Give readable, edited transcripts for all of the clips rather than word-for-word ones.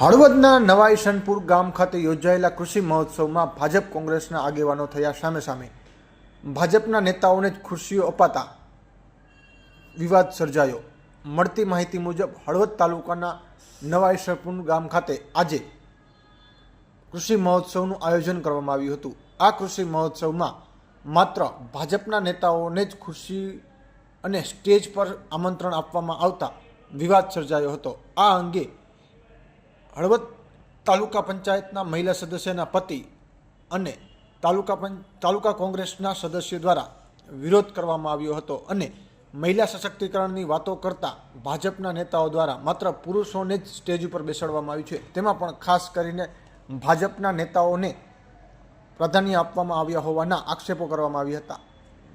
હળવદના નવા ઈશનપુર ગામ ખાતે યોજાયેલા કૃષિ મહોત્સવમાં ભાજપ કોંગ્રેસના આગેવાનો થયા સામે સામે. ભાજપના નેતાઓને જ ખુરશીઓ અપાતા વિવાદ સર્જાયો. મળતી માહિતી મુજબ હળવદ તાલુકાના નવા ઈશનપુર ગામ ખાતે આજે કૃષિ મહોત્સવનું આયોજન કરવામાં આવ્યું હતું. આ કૃષિ મહોત્સવમાં માત્ર ભાજપના નેતાઓને જ ખુરશી અને સ્ટેજ પર આમંત્રણ આપવામાં આવતા વિવાદ સર્જાયો હતો. આ અંગે હળવદ તાલુકા પંચાયતના મહિલા સદસ્યના પતિ અને તાલુકા કોંગ્રેસના સદસ્યો દ્વારા વિરોધ કરવામાં આવ્યો હતો અને મહિલા સશક્તિકરણની વાતો કરતા ભાજપના નેતાઓ દ્વારા માત્ર પુરુષોને જ સ્ટેજ ઉપર બેસાડવામાં આવ્યું છે. તેમાં પણ ખાસ કરીને ભાજપના નેતાઓને પ્રાધાન્ય આપવામાં આવ્યા હોવાના આક્ષેપો કરવામાં આવ્યા હતા.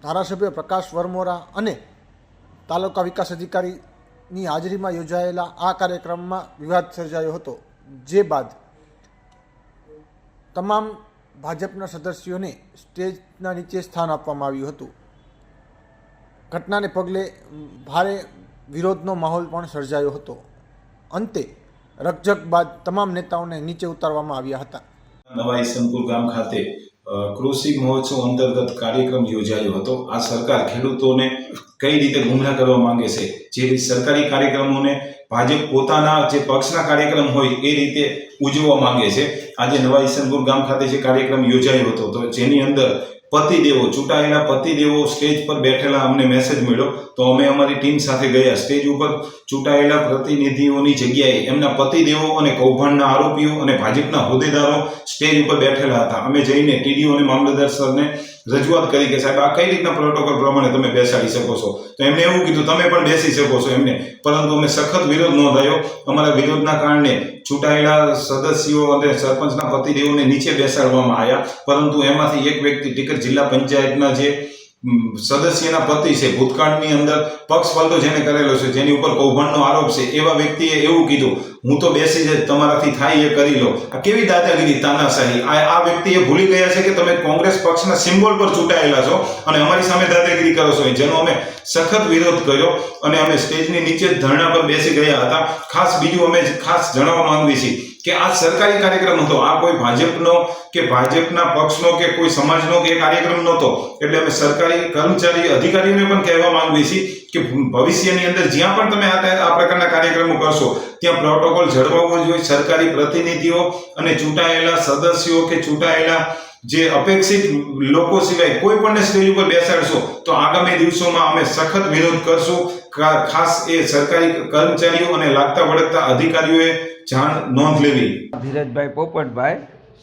ધારાસભ્ય પ્રકાશ વરમોરા અને તાલુકા વિકાસ અધિકારીની હાજરીમાં યોજાયેલા આ કાર્યક્રમમાં વિવાદ સર્જાયો હતો, જે બાદ તમામ ભાજપના સદસ્યોને સ્ટેજના નીચે સ્થાન આપવામાં આવ્યું હતું. ઘટનાને પગલે ભારે વિરોધનો માહોલ પણ સર્જાયો હતો. અંતે રકઝક બાદ તમામ નેતાઓને નીચે ઉતારવામાં આવ્યા હતા. નવા ઈશનપુર ગામ ખાતે કૃષિ મહોત્સવ અંતર્ગત કાર્યક્રમ યોજાયો હતો. આ સરકાર ખેડૂતોને કઈ રીતે ગુમરાહ કરવા માંગે છે, જે સરકારી કાર્યક્રમોને ભાજપ પોતાના જે પક્ષના કાર્યક્રમ હોય એ રીતે ઉજવવા માંગે છે. આજે નવા ઈશનપુર ગામ ખાતે જે કાર્યક્રમ યોજાયો હતો, તો જેની અંદર પતિદેવો, ચૂંટાયેલા પતિદેવો સ્ટેજ પર બેઠેલા અમને મેસેજ મળ્યો, તો અમે અમારી ટીમ સાથે ગયા. સ્ટેજ ઉપર ચૂંટાયેલા પ્રતિનિધિઓની જગ્યાએ એમના પતિદેવો અને કૌભાંડના આરોપીઓ અને ભાજપના હોદ્દેદારો સ્ટેજ ઉપર બેઠેલા હતા. અમે જઈને ટીડીઓ અને મામલતદાર સરને રજૂઆત કરી કે સાહેબ, આ કઈ રીતના પ્રોટોકોલ પ્રમાણે તમે બેસાડી શકો છો? તો એમને એવું કીધું તમે પણ બેસી શકો છો એમને. પરંતુ અમે સખત વિરોધ નોંધાયો. અમારા વિરોધના કારણે ચૂંટાયેલા સદસ્યો અને સરપંચના પતિદેવોને નીચે બેસાડવામાં આવ્યા. પરંતુ એમાંથી એક વ્યક્તિ ટીકર જિલ્લા પંચાયતના જે સદસ્યના પતિ છે, ભૂતકાળની અંદર પક્ષપલટો જેને કરેલો છે, જેની ઉપર કૌભાંડનો આરોપ છે, એવા વ્યક્તિએ એવું કીધું, હું તો બેસી જ તમારાથી થાય એ કરી લો. આ કેવી દાદાગીરી, તાનાશાહી! આ વ્યક્તિએ ભૂલી ગયા છે કે તમે કોંગ્રેસ પક્ષના સિમ્બોલ પર ચૂંટાયેલા છો અને અમારી સામે દાદાગીરી કરો છો, જેનો અમે સખત વિરોધ કર્યો અને અમે સ્ટેજની નીચે જ ધરણા પર બેસી ગયા હતા. ખાસ બીજું અમે ખાસ જણાવવા માંગીએ છીએ કે આ સરકારી કાર્યક્રમ હતો, આ કોઈ ભાજપનો કે ભાજપના પક્ષનો કે કોઈ સમાજનો કે કાર્યક્રમ નહોતો. એટલે અમે સરકારી કર્મચારી અધિકારીઓને પણ કહેવા માંગીએ છીએ કે ભવિષ્યની અંદર જ્યાં પણ તમે આ પ્રકારના કાર્યક્રમો કરશો, ત્યાં પ્રોટોકોલ જળવાવો જોઈએ. સરકારી પ્રતિનિધિઓ અને ચૂંટાયેલા સદસ્યો કે ચૂંટાયેલા જે અપેક્ષિત લોકો સિવાય કોઈ પણ સ્ટેજ ઉપર બેસાડશો તો આગામી દિવસોમાં અમે સખત વિરોધ કરશું. ખાસ એ સરકારી કર્મચારીઓ અને લાગતા વળગતા અધિકારીઓએ જાણ નોંધ લેવી. ધીરજભાઈ પોપટભાઈ,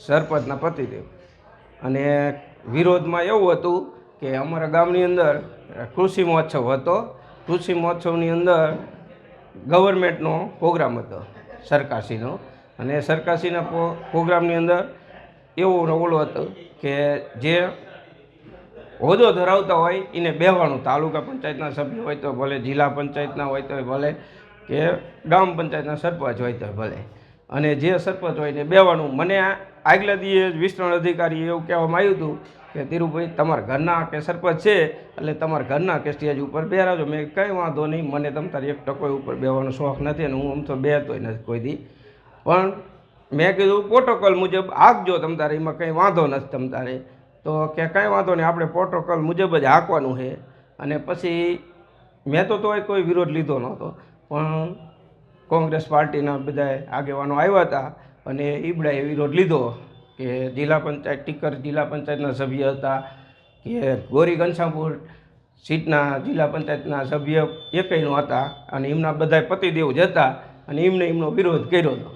સરપંચના પતિદેવ. અને વિરોધમાં એવું હતું કે અમારા ગામની અંદર કૃષિ મહોત્સવ હતો. કૃષિ મહોત્સવની અંદર ગવર્મેન્ટનો પ્રોગ્રામ હતો, સરકારશ્રીનો. અને સરકારશ્રીના પ્રોગ્રામની અંદર એવો રોલ હતો કે જે હોદ્દો ધરાવતા હોય એને બેહવાનું. તાલુકા પંચાયતના સભ્ય હોય તો ભલે, જિલ્લા પંચાયતના હોય તો ભલે, કે ગ્રામ પંચાયતના સરપંચ હોય તો ભલે, અને જે સરપંચ હોય ને બેવાનું. મને આગલા દિવસે વિસ્તરણ અધિકારી એવું કહેવામાં આવ્યું હતું કે ધીરુભાઈ, તમારા ઘરના કે સરપંચ છે એટલે તમારા ઘરના કે સ્ટેજ ઉપર બેરાજો. મેં કંઈ વાંધો નહીં, મને તમ તારે એક ટકો ઉપર બેવાનો શોખ નથી અને હું આમ તો બેહતોય નથી કોઈ દી. પણ મેં કીધું પ્રોટોકોલ મુજબ હાંકજો તમ તારે, એમાં કંઈ વાંધો નથી તમ તારે. તો કે કાંઈ વાંધો નહીં, આપણે પ્રોટોકોલ મુજબ જ હાંકવાનું છે. અને પછી મેં તો તોય કોઈ વિરોધ લીધો નહોતો, પણ કોંગ્રેસ પાર્ટીના બધા આગેવાનો આવ્યા હતા અને ઈબડાએ વિરોધ લીધો કે જિલ્લા પંચાયત ટીકર જિલ્લા પંચાયતના સભ્ય હતા, કે ગોરી ઘનશ્યામપુર સીટના જિલ્લા પંચાયતના સભ્ય એકયનો હતા અને એમના બધા પતિદેવ જ હતા અને એમનો વિરોધ કર્યો હતો.